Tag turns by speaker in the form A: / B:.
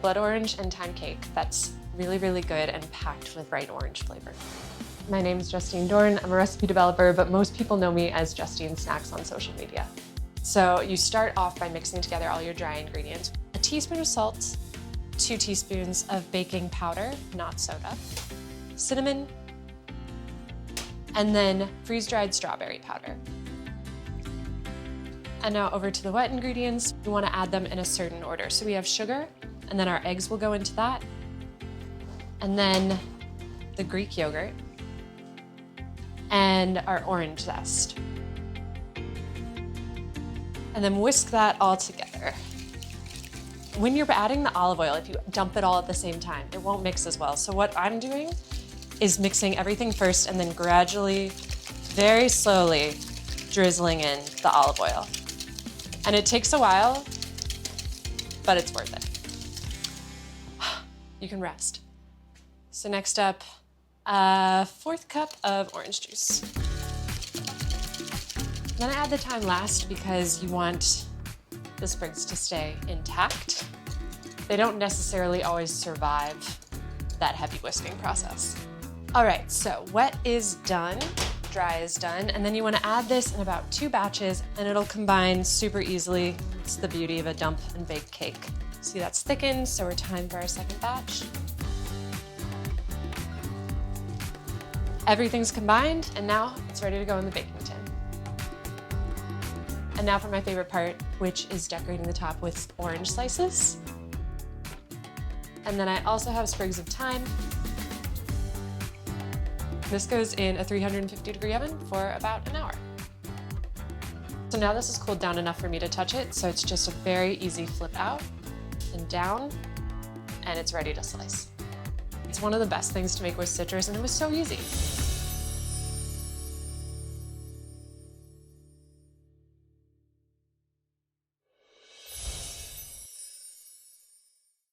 A: blood orange and thyme cake that's really, really good and packed with bright orange flavor. My name is Justine Dorn. I'm a recipe developer, but most people know me as Justine Snacks on social media. So you start off by mixing together all your dry ingredients. A teaspoon of salt, 2 teaspoons of baking powder, not soda, cinnamon, and then freeze-dried strawberry powder. And now over to the wet ingredients. We want to add them in a certain order. So we have sugar, and then our eggs will go into that, and then the Greek yogurt, and our orange zest. And then whisk that all together. When you're adding the olive oil, if you dump it all at the same time, it won't mix as well. So what I'm doing is mixing everything first and then gradually, very slowly, drizzling in the olive oil. And it takes a while, but it's worth it. You can rest. So next up, a 1/4 cup of orange juice. Then I add the thyme last because you want the sprigs to stay intact. They don't necessarily always survive that heavy whisking process. All right, so wet is done, dry is done, and then you want to add this in about 2 batches and it'll combine super easily. It's the beauty of a dump and bake cake. See, that's thickened, so we're time for our second batch. Everything's combined, and now it's ready to go in the baking tin. And now for my favorite part, which is decorating the top with orange slices. And then I also have sprigs of thyme. This goes in a 350-degree oven for about an hour. So now this is cooled down enough for me to touch it, so it's just a very easy flip out and down, and it's ready to slice. It's one of the best things to make with citrus, and it was so easy.